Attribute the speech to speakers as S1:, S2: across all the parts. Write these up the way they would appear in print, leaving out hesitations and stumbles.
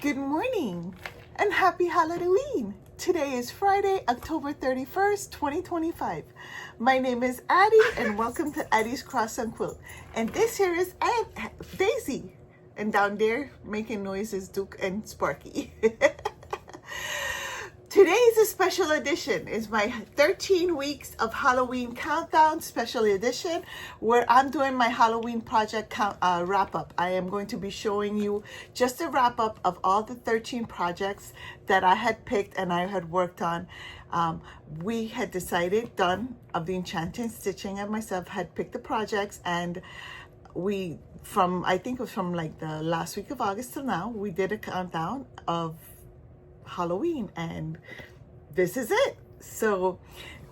S1: Good morning and happy Halloween. Today is Friday, October 31st, 2025. My name is Addie and welcome to Addie's Cross and Quilt. And this here is Daisy. And down there making noises, Duke and Sparky. Today is a special edition. It's my 13 weeks of Halloween countdown special edition where I'm doing my Halloween project wrap up. I am going to be showing you just a wrap up of all the 13 projects that I had picked and I had worked on. We had decided, done of the Enchanting Stitching and myself had picked the projects, and I think it was from like the last week of August till now, we did a countdown of Halloween, and this is it. So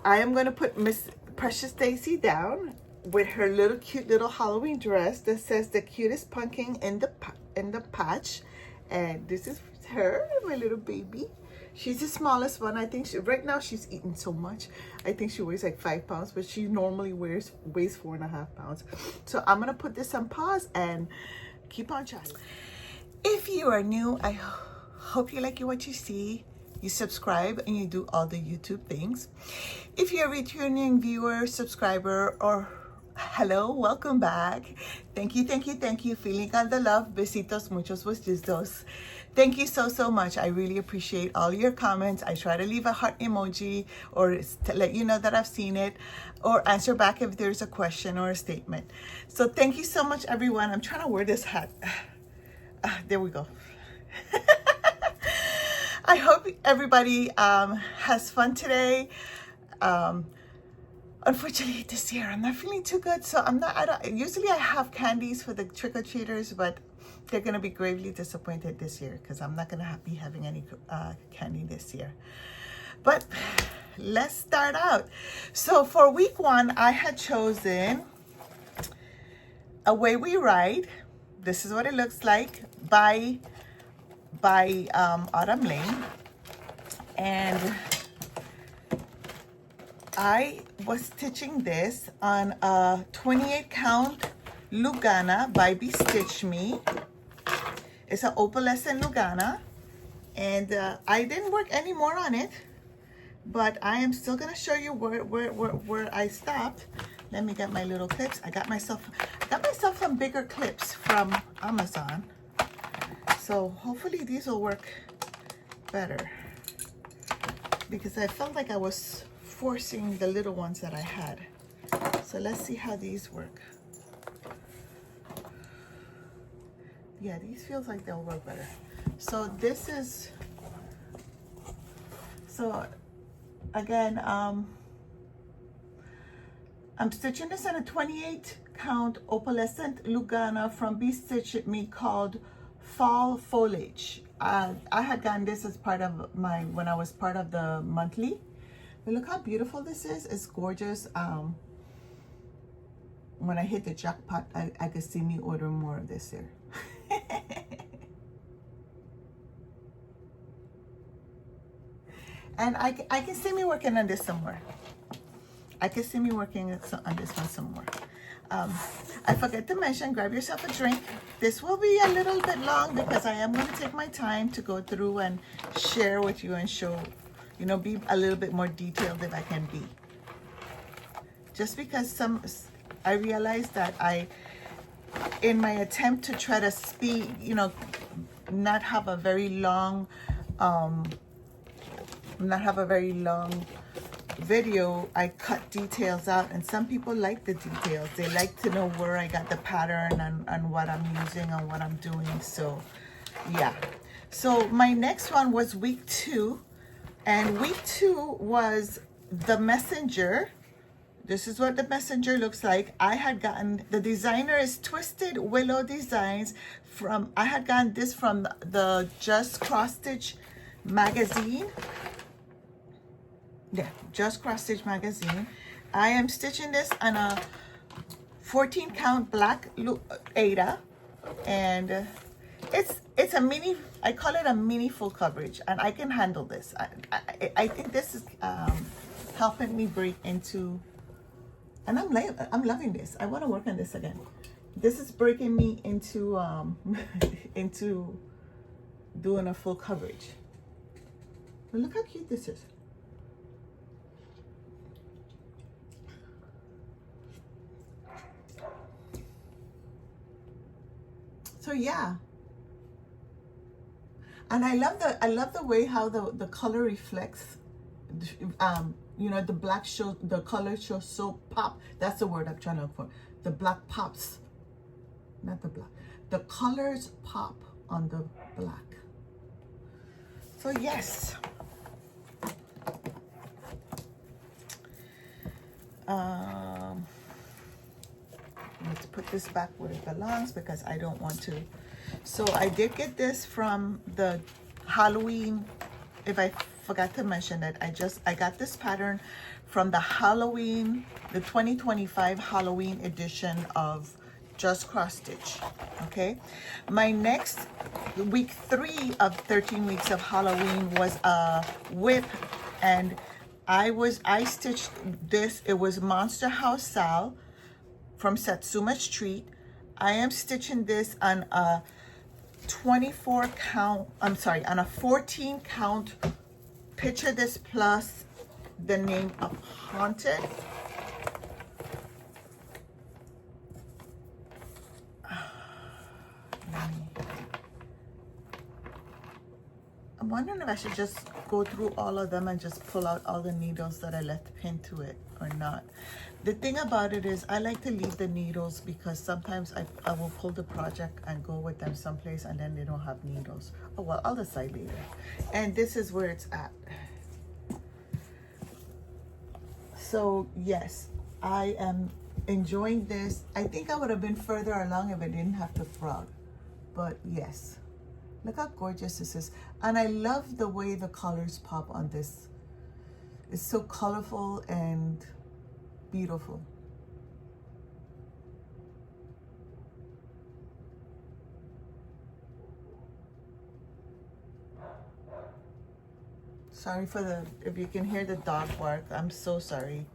S1: I am going to put Miss Precious Daisy down with her little cute little Halloween dress that says the cutest pumpkin in the patch, and this is her, my little baby. She's the smallest one. I think right now she's eating so much. I think she weighs like 5 pounds, but she normally weighs 4.5 pounds. So I'm gonna put this on pause and keep on chatting. If you are new, I hope you like what you see. You subscribe and you do all the YouTube things. If you're a returning viewer, subscriber, or hello, welcome back. Thank you. Feeling all the love. Besitos, muchos besitos. Thank you so much. I really appreciate all your comments. I try to leave a heart emoji or to let you know that I've seen it, or answer back if there's a question or a statement. So thank you so much, everyone. I'm trying to wear this hat. There we go. I hope everybody has fun today. Unfortunately, this year I'm not feeling too good, so usually I have candies for the trick-or-treaters, but they're gonna be gravely disappointed this year because I'm not gonna be having any candy this year. But let's start out. So for week 1, I had chosen Away We Ride. This is what it looks like by Autumn Lane, and I was stitching this on a 28 count Lugana by Bestitch Me. It's an opalescent Lugana, and I didn't work any more on it, but I am still gonna show you where I stopped. Let me get my little clips. I got myself some bigger clips from Amazon. So hopefully these will work better, because I felt like I was forcing the little ones that I had. So let's see how these work. Yeah, these feels like they'll work better. So this is, so again, I'm stitching this on a 28 count opalescent Lugana from Bestitch Me called Fall Foliage. I had gotten this as part of when I was part of the monthly. But look how beautiful this is. It's gorgeous. When I hit the jackpot, I could see me order more of this here. And I can see me working on this some more. I can see me working on this one some more. I forget to mention, grab yourself a drink. This will be a little bit long because I am going to take my time to go through and share with you and show, you know, be a little bit more detailed if I can be. Just because I realized that in my attempt to try to speak, you know, not have a very long video, I cut details out, and some people like the details. They like to know where I got the pattern and what I'm using and what I'm doing. So yeah, so my next one was week 2, and week 2 was the messenger. This is what the messenger looks like. I had gotten, the designer is Twisted Willow Designs. I had gotten this from the Just Cross Stitch magazine. Yeah, Just Cross Stitch magazine. I am stitching this on a 14 count black Aida, and it's a mini, I call it a mini full coverage, and I can handle this. I think this is helping me break into, and I'm loving this. I want to work on this again. This is breaking me into into doing a full coverage. But look how cute this is. So yeah, and I love the way how the color reflects. You know, the black shows, the color shows so pop. That's the word I'm trying to look for. The black pops, not the black. The colors pop on the black. So yes. Let's put this back where it belongs because I don't want to. So I did get this from the Halloween. If I forgot to mention it, I got this pattern from the Halloween, the 2025 Halloween edition of Just Cross Stitch. Okay, my next week 3 of 13 weeks of Halloween was a whip, and I stitched this. It was Monster House Sal from Satsuma Street. I am stitching this on a 24 count, I'm sorry, on a 14 count. Picture this plus the name of Haunted. I'm wondering if I should just go through all of them and just pull out all the needles that I left pinned to it or not. The thing about it is I like to leave the needles because sometimes I will pull the project and go with them someplace and then they don't have needles. Oh well, I'll decide later. And this is where it's at. So yes, I am enjoying this. I think I would have been further along if I didn't have to frog. But yes, look how gorgeous this is. And I love the way the colors pop on this. It's so colorful and beautiful. Sorry for if you can hear the dog bark, I'm so sorry.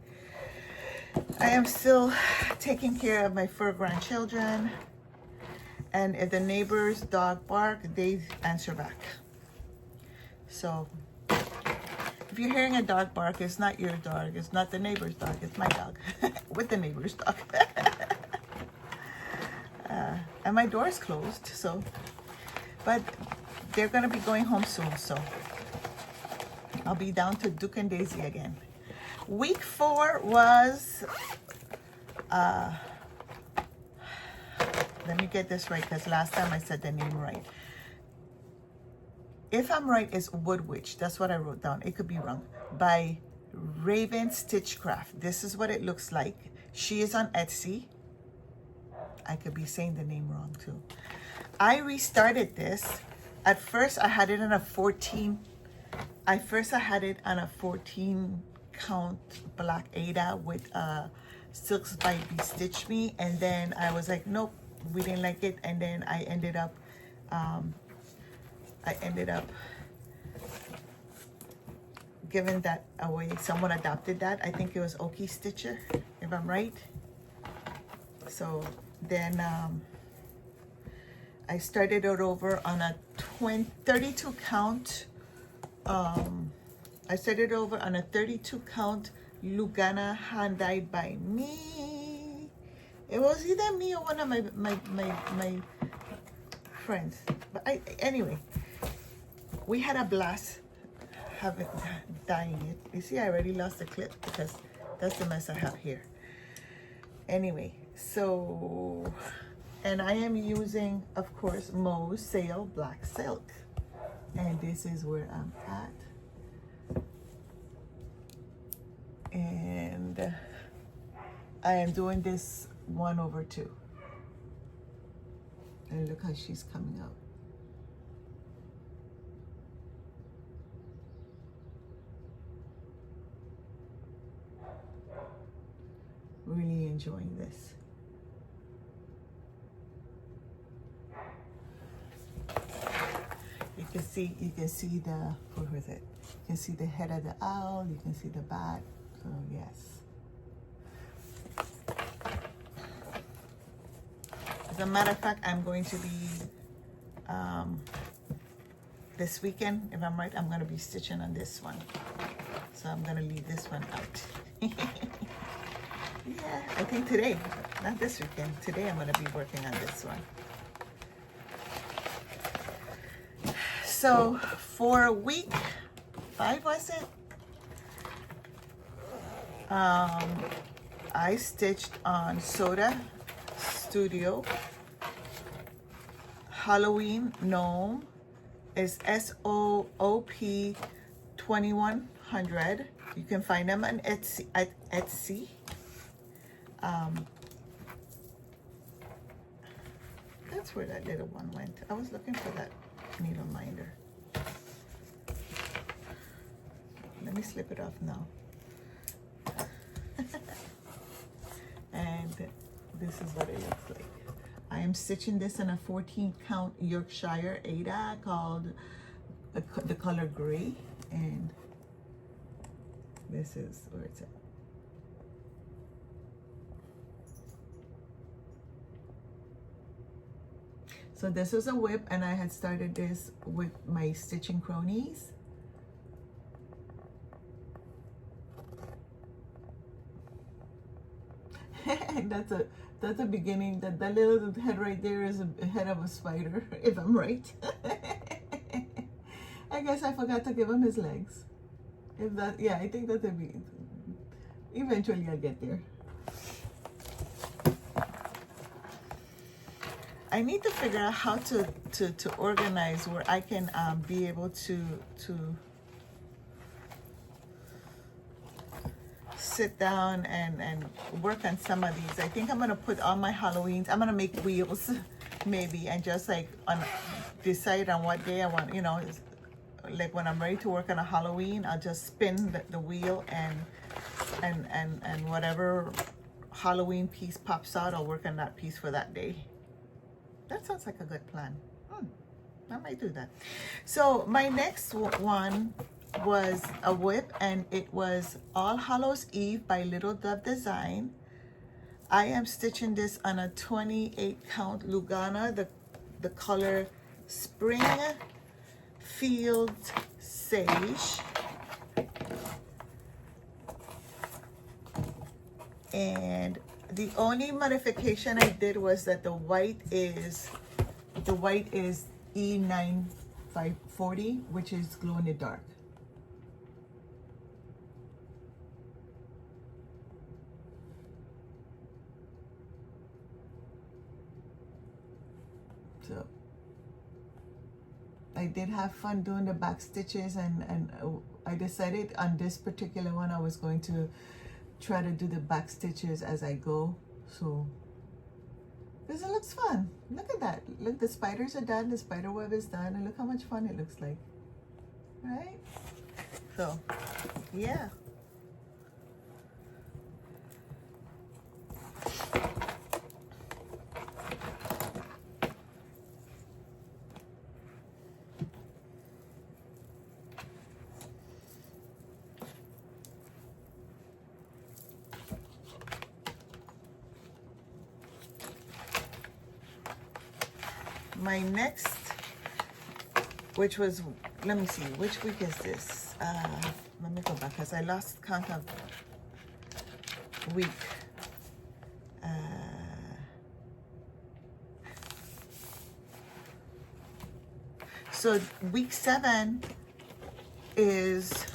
S1: I am still taking care of my fur grandchildren, and if the neighbor's dog bark, they answer back. So if you're hearing a dog bark, it's not your dog, it's not the neighbor's dog, it's my dog with the neighbor's dog. And my door is closed, so, but they're gonna be going home soon, so I'll be down to Duke and Daisy again. Week 4 was, let me get this right because last time I said the name right. If I'm right, it's Wood Witch. That's what I wrote down. It could be wrong. By Raven Stitchcraft. This is what it looks like. She is on Etsy. I could be saying the name wrong too. I restarted this. At first, I had it on a 14. I had it on a 14 count black Aida with Silks by Bestitch Me, and then I was like, nope, we didn't like it, and then I ended up giving that away. Someone adopted that. I think it was Okie Stitcher, if I'm right. So then I started it over on a 32 count. I started over on a 32 count Lugana hand dyed by me. It was either me or one of my friends. But anyway, we had a blast having dyeing it. You see, I already lost the clip because that's the mess I have here. Anyway, so, and I am using, of course, Mo's Sale Black Silk. And this is where I'm at. And I am doing this 1/2. And look how she's coming out. Really enjoying this. You can see the, what was it? You can see the head of the owl, you can see the bat. So yes. As a matter of fact, I'm going to be this weekend, if I'm right, I'm going to be stitching on this one. So I'm going to leave this one out. Yeah, I think today, not this weekend. Today I'm going to be working on this one. So for week 5, was it? I stitched on Soda Studio. Halloween Gnome is SOOP 2100. You can find them on Etsy, at Etsy. That's where that little one went. I was looking for that needle minder. Let me slip it off now. And this is what it looks like. I am stitching this in a 14 count Yorkshire Ada called the color gray, and this is where it's at. So this was a whip, and I had started this with my Stitching Cronies. That's a beginning. That little head right there is a head of a spider, if I'm right. I guess I forgot to give him his legs. If that, yeah, I think that'll be. Eventually, I'll get there. I need to figure out how to organize where I can be able to sit down and work on some of these. I think I'm gonna put all my Halloweens. I'm gonna make wheels, maybe, and just like decide on what day I want. You know, like when I'm ready to work on a Halloween, I'll just spin the wheel and whatever Halloween piece pops out, I'll work on that piece for that day. That sounds like a good plan. I might do that. So my next one was a whip, and it was All Hallows Eve by Little Dove Design. I am stitching this on a 28 count Lugana, the color Spring Field Sage. And the only modification I did was that the white is E9540, which is glow in the dark. So I did have fun doing the back stitches, and I decided on this particular one I was going to try to do the back stitches as I go. So because it looks fun. Look at that. Look, the spiders are done, the spider web is done, and look how much fun it looks like, right? So yeah. my next, which was, let me see, which week is this? Let me go back because I lost count of week. So week 7 is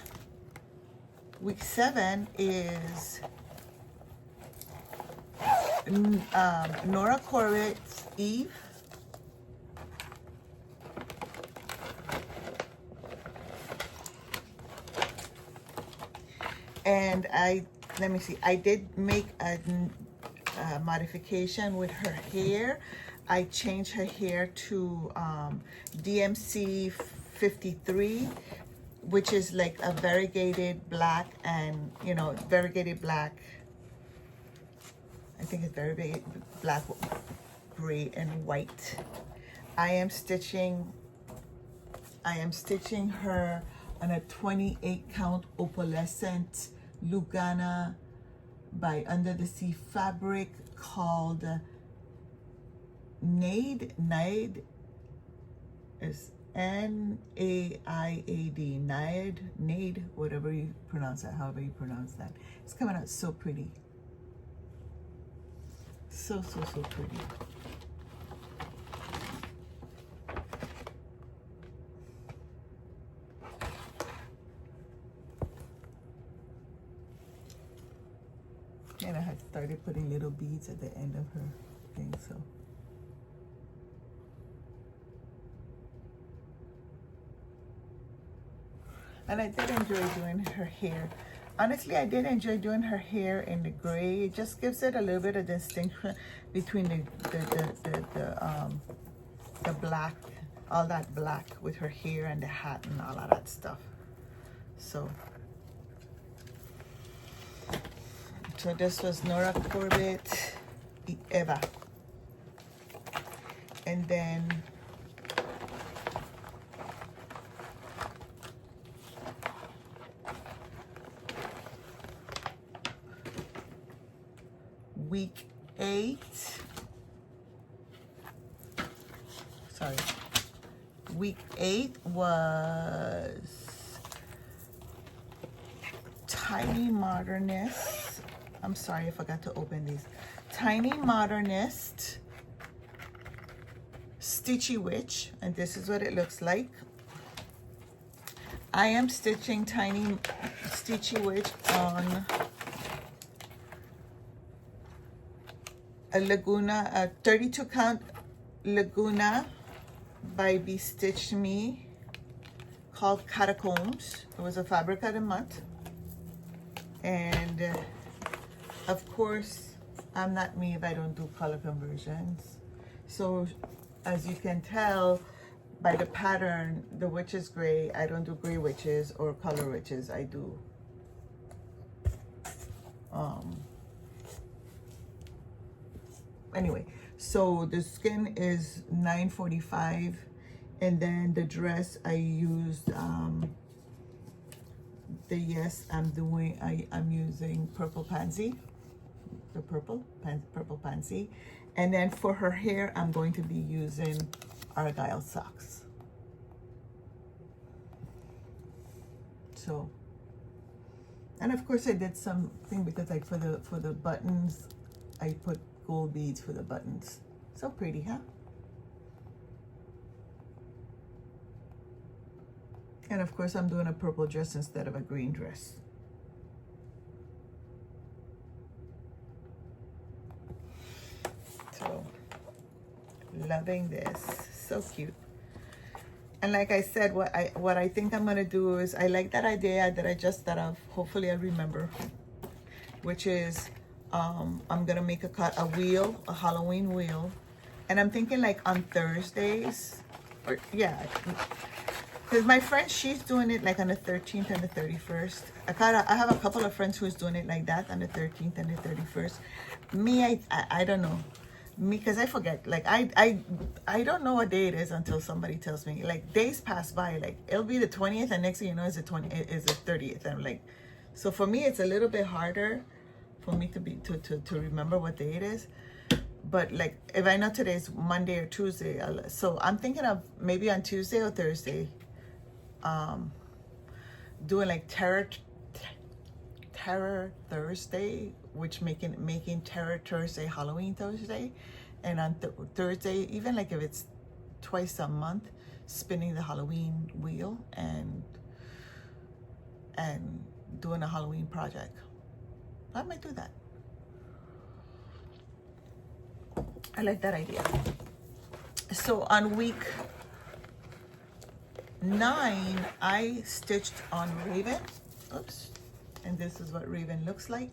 S1: Nora Corbett's Eve. And let me see, I did make a modification with her hair. I changed her hair to DMC 53, which is like a variegated black and, you know, variegated black. I think it's variegated black, gray, and white. I am stitching her on a 28 count opalescent Lugana by Under the Sea fabric called Naid. Naid is N-A-I-A-D. Naid, whatever you pronounce that, however you pronounce that. It's coming out so pretty. So pretty. And I had started putting little beads at the end of her thing, so. And I did enjoy doing her hair. Honestly, I did enjoy doing her hair in the gray. It just gives it a little bit of distinction between the black, all that black with her hair and the hat and all of that stuff. So this was Nora Corbett, Eva. And then week 8, week 8 was Tiny Modernist. I'm sorry, I forgot to open these. Tiny Modernist Stitchy Witch, and this is what it looks like. I am stitching Tiny Stitchy Witch on a Laguna, a 32 count Laguna by Be Stitched Me called Catacombs. It was a fabric of the month. And of course, I'm not me if I don't do color conversions. So as you can tell by the pattern, the witch is gray. I don't do gray witches or color witches. I do anyway, so the skin is 945, and then the dress I used I'm using Purple Pansy, the purple pansy, and then for her hair I'm going to be using Argyle socks. So, and of course I did something because like for the buttons I put gold beads for the buttons. So pretty, huh? And of course I'm doing a purple dress instead of a green dress. So loving this, so cute. And like I said, what I think I'm gonna do is, I like that idea that I just thought of, hopefully I remember, which is I'm gonna make a wheel, a Halloween wheel, and I'm thinking like on Thursdays, or yeah, because my friend, she's doing it like on the 13th and the 31st. I have a couple of friends who's doing it like that on the 13th and the 31st. Me, I don't know. Me, because I forget. Like I don't know what day it is until somebody tells me. Like days pass by. Like it'll be the 20th, and next thing you know, it's the 30th. I'm like, so for me, it's a little bit harder for me to remember what day it is. but like if I know today's Monday or Tuesday, so I'm thinking of maybe on Tuesday or Thursday, doing like Terror Thursday, which making Terror Thursday Halloween Thursday, and on Thursday, even like if it's twice a month, spinning the Halloween wheel and doing a Halloween project. I might do that. I like that idea. So on week 9, I stitched on Raven. Oops. And this is what Raven looks like.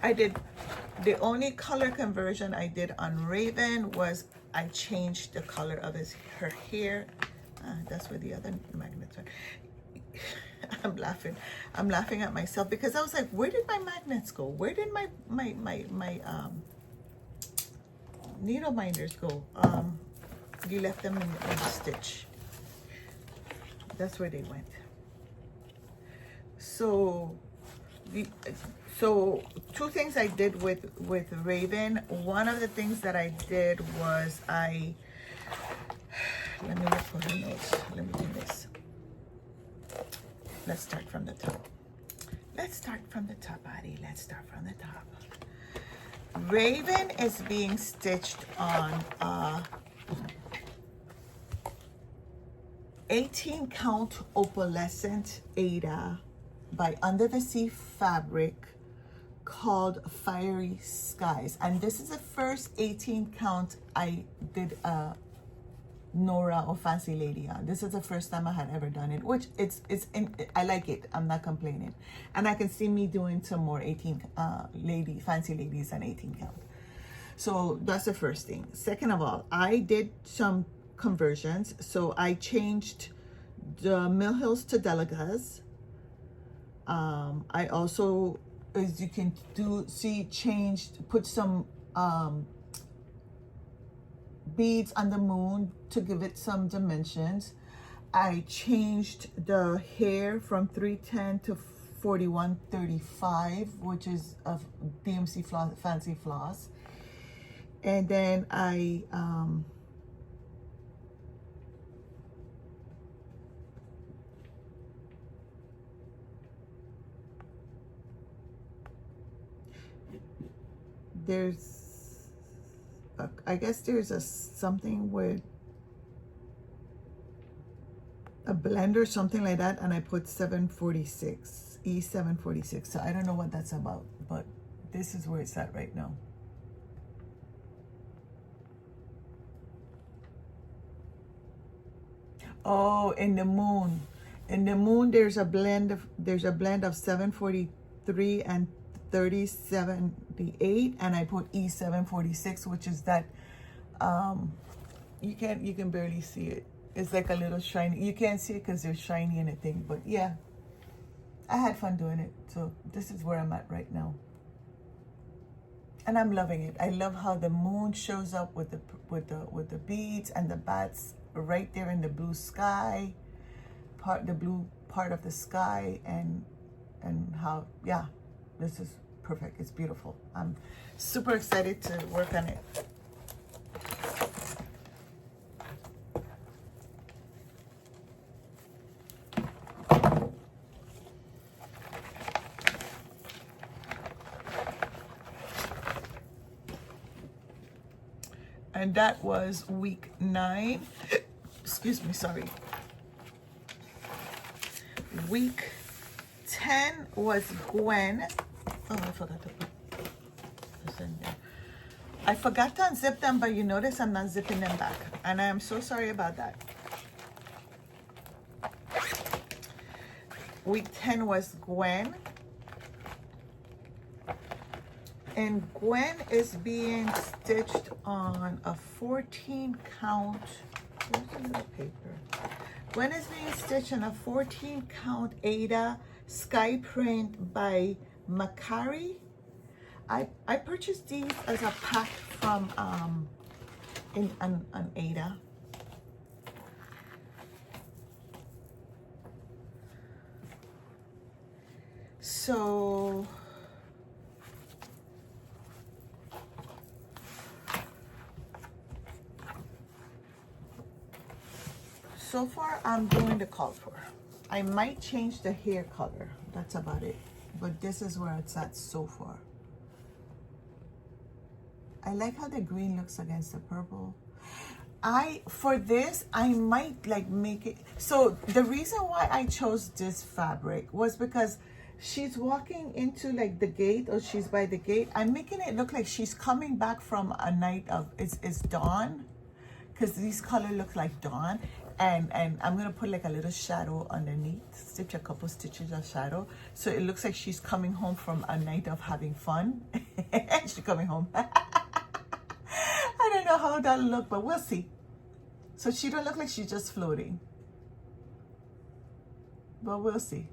S1: I did, the only color conversion I did on Raven was I changed the color of her hair. That's where the other magnets are. I'm laughing at myself because I was like, where did my magnets go? Where did my needle binders go? You left them in the stitch. That's where they went. So two things I did with Raven. One of the things that I did was let me look for her notes. Let me do this. Let's start from the top. Let's start from the top, Addie. Let's start from the top. Raven is being stitched on 18 count opalescent Aida by Under the Sea Fabric called Fiery Skies. And this is the first 18 count I did Nora or Fancy Lady on. This is the first time I had ever done it, which I like it. I'm not complaining. And I can see me doing some more 18 fancy ladies on 18 count. So that's the first thing. Second of all, I did some conversions. So I changed the Mill Hills to Delagas. I also, as you can put some beads on the moon to give it some dimensions. I changed the hair from 310 to 4135, which is of DMC floss, Fancy Floss. And then I I guess there's something with a blend or something like that, and I put 746, E746. So I don't know what that's about, but this is where it's at right now. Oh, in the moon, there's a blend of 743 and 3078, and I put E746, which is that you can barely see it. It's like a little shiny. You can't see it because there's shiny in the thing, but yeah, I had fun doing it. So this is where I'm at right now, and I'm loving it. I love how the moon shows up with the beads and the bats right there in the blue sky, the blue part of the sky, and how, yeah, this is perfect. It's beautiful. I'm super excited to work on it. And that was week 9. Excuse me, sorry. Week 10 was Gwen. Oh, I forgot to put this in there. I forgot to unzip them, but you notice I'm not zipping them back. And I am so sorry about that. Week 10 was Gwen. And Gwen is being stitched on a 14 count. Where's the little paper? Gwen is being stitched on a 14 count Aida sky print by Macari. I purchased these as a pack from on Aida. So so far I'm doing the contour. I might change the hair color. That's about it. But this is where it's at so far. I like how the green looks against the purple. For this, I might like make it. So the reason why I chose this fabric was because she's walking into like the gate, or she's by the gate. I'm making it look like she's coming back from a night of, it's dawn. Because these colors look like dawn. And I'm going to put like a little shadow underneath. Stitch a couple stitches of shadow. So it looks like she's coming home from a night of having fun. She's coming home. I don't know how that'll look, but we'll see. So she don't look like she's just floating. But we'll see.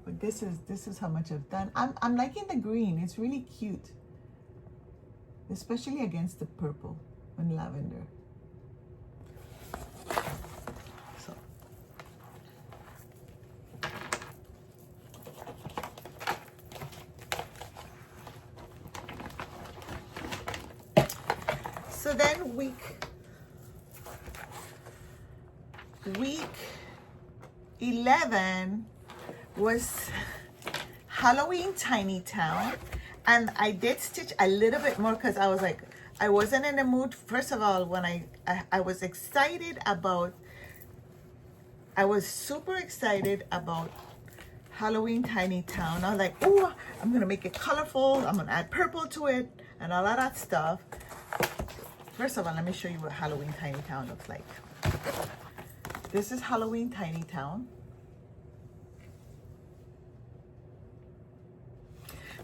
S1: But this is how much I've done. I'm liking the green. It's really cute. Especially against the purple and lavender. So then week 11 was Halloween Tiny Town, and I did stitch a little bit more because I was like, I wasn't in the mood. First of all, when I was excited about, I was super excited about Halloween Tiny Town. I was like, oh, I'm gonna make it colorful. I'm gonna add purple to it and all of that stuff. First of all, let me show you what Halloween Tiny Town looks like. This is Halloween Tiny Town.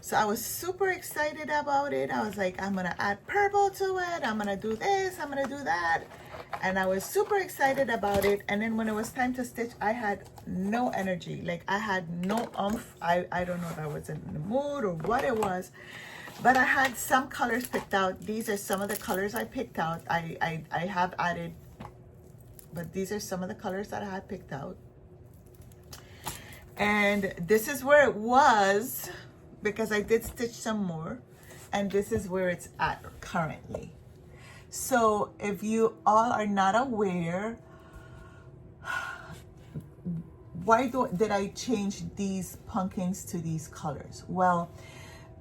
S1: So I was super excited about it. I was like, I'm gonna add purple to it. I'm gonna do this, I'm gonna do that. And I was super excited about it. And then when it was time to stitch, I had no energy. Like I had no oomph. I don't know if I was in the mood or what it was. But I had some colors picked out. These are some of the colors I picked out. I have added, but these are some of the colors that I had picked out. And this is where it was, because I did stitch some more. And this is where it's at currently. So if you all are not aware, why did I change these pumpkins to these colors? Well,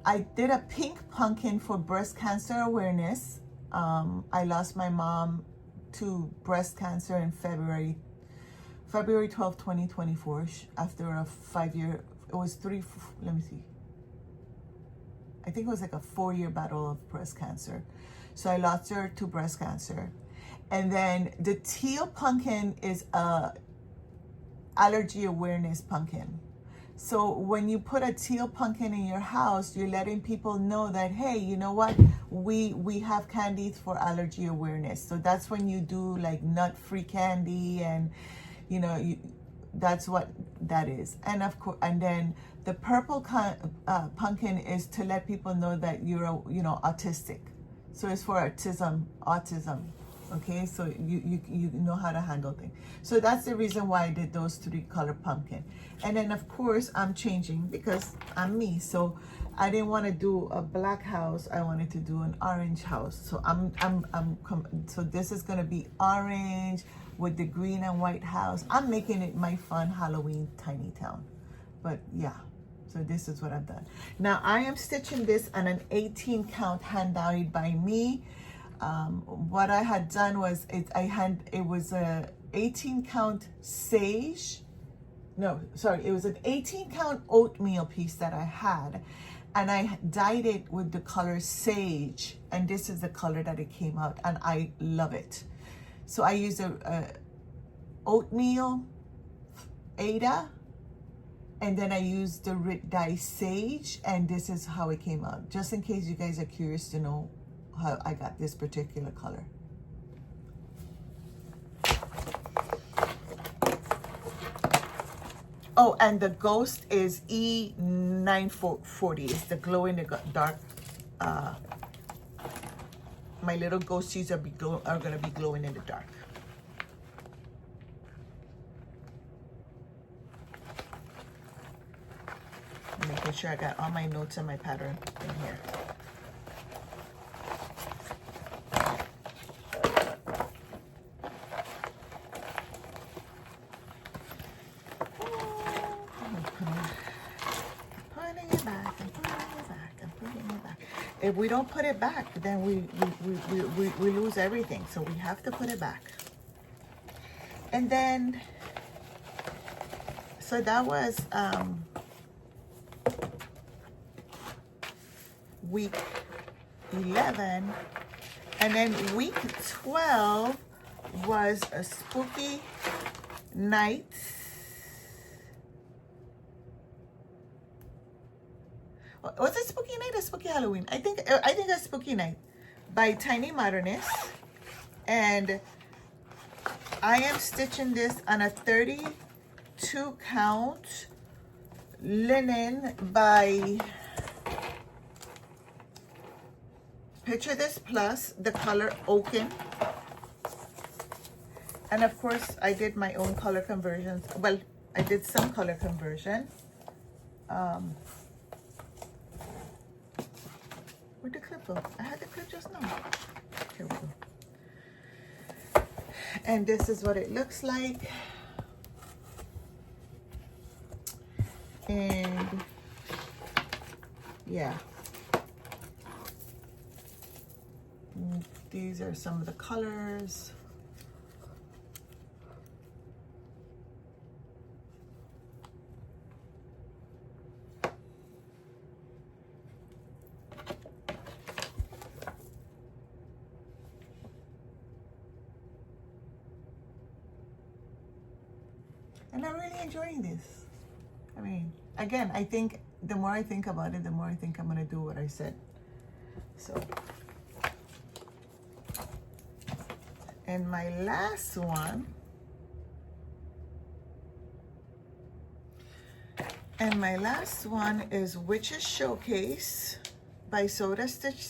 S1: I did a pink pumpkin for breast cancer awareness. I lost my mom to breast cancer in February 12, 2024, after a 5-year, it was let me see. I think it was like a 4-year battle of breast cancer. So I lost her to breast cancer. And then the teal pumpkin is a allergy awareness pumpkin. So when you put a teal pumpkin in your house, you're letting people know that, hey, you know what? We have candies for allergy awareness. So that's when you do like nut-free candy, and you know, that's what that is. And of course, and then the purple pumpkin is to let people know that you're, autistic. So it's for autism. Okay, so you know how to handle things. So that's the reason why I did those 3 color pumpkin. And then of course I'm changing because I'm me. So I didn't want to do a black house. I wanted to do an orange house. So so this is gonna be orange with the green and white house. I'm making it my fun Halloween Tiny Town. But yeah, so this is what I've done. Now I am stitching this on an 18 count hand dyed by me. What I had done was it was a 18 count sage. No, sorry, it was an 18 count oatmeal piece that I had, and I dyed it with the color sage, and this is the color that it came out, and I love it. So I used a oatmeal Ada, and then I used the Rit dye sage, and this is how it came out, just in case you guys are curious to know how I got this particular color. Oh, and the ghost is E940. It's the glow in the dark. My little ghosties are gonna be glowing in the dark. Making sure I got all my notes and my pattern in here. If we don't put it back, then we lose everything. So we have to put it back. And then, so that was week 11. And then week 12 was a spooky night. Was it Spooky Night or Spooky Halloween? I think it's Spooky Night by Tiny Modernist. And I am stitching this on a 32 count linen by Picture This Plus, the color Oaken. And of course, I did my own color conversions. Well, I did some color conversion. Where'd the clip go? I had the clip just now. Here we go. And this is what it looks like. And yeah. These are some of the colors. And I'm really enjoying this. I mean, again, I think the more I think about it, the more I think I'm gonna do what I said. So, and my last one, is Witches Showcase by Soda Stitch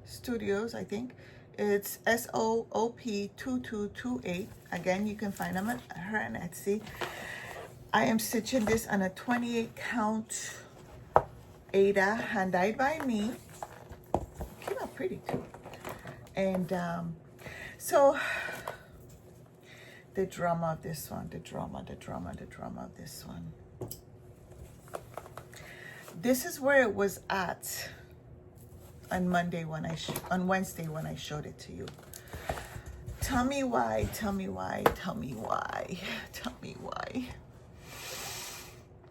S1: Studios, I think. It's SOOP2228. Again, you can find them at her on Etsy. I am stitching this on a 28 count Aida, hand dyed by me. Came out pretty too. And so the drama of this one, the drama of this one. This is where it was at on Monday when on Wednesday when I showed it to you. Tell me why.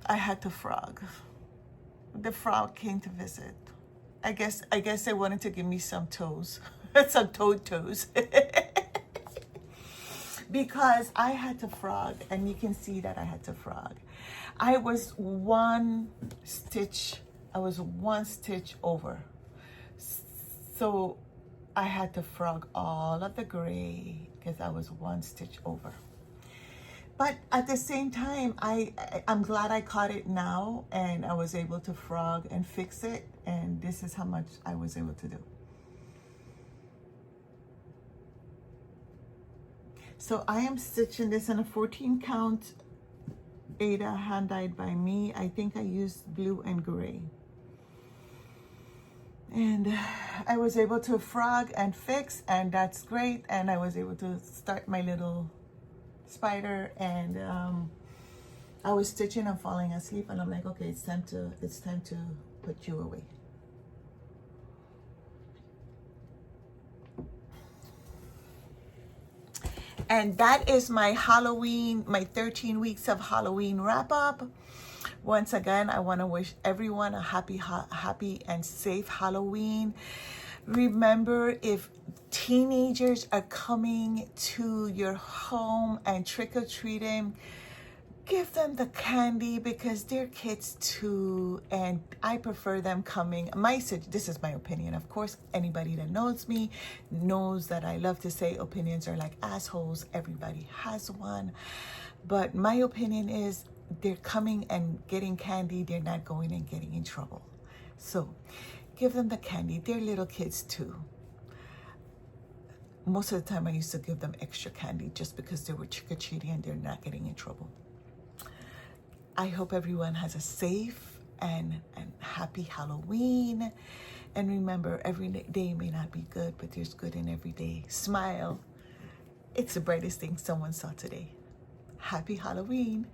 S1: I had to frog. The frog came to visit. I guess they wanted to give me some toes. Some toes. Because I had to frog, and you can see that I had to frog. I was one stitch over. So I had to frog all of the gray because I was one stitch over. But at the same time, I'm glad I caught it now and I was able to frog and fix it. And this is how much I was able to do. So I am stitching this in a 14 count Aida, hand dyed by me. I think I used blue and gray. And I was able to frog and fix, and that's great. And I was able to start my little spider, and I was stitching and falling asleep, and I'm like, okay, it's time to put you away. And that is my Halloween, my 13 weeks of Halloween wrap up. Once again, I want to wish everyone a happy and safe Halloween. Remember, if teenagers are coming to your home and trick-or-treating, give them the candy because they're kids too, and I prefer them coming. This is my opinion, of course. Anybody that knows me knows that I love to say opinions are like assholes. Everybody has one. But my opinion is they're coming and getting candy. They're not going and getting in trouble. So give them the candy. They're little kids too. Most of the time I used to give them extra candy just because they were trick-or-treating and they're not getting in trouble. I hope everyone has a safe and happy Halloween. And remember, every day may not be good, but there's good in every day. Smile. It's the brightest thing someone saw today. Happy Halloween.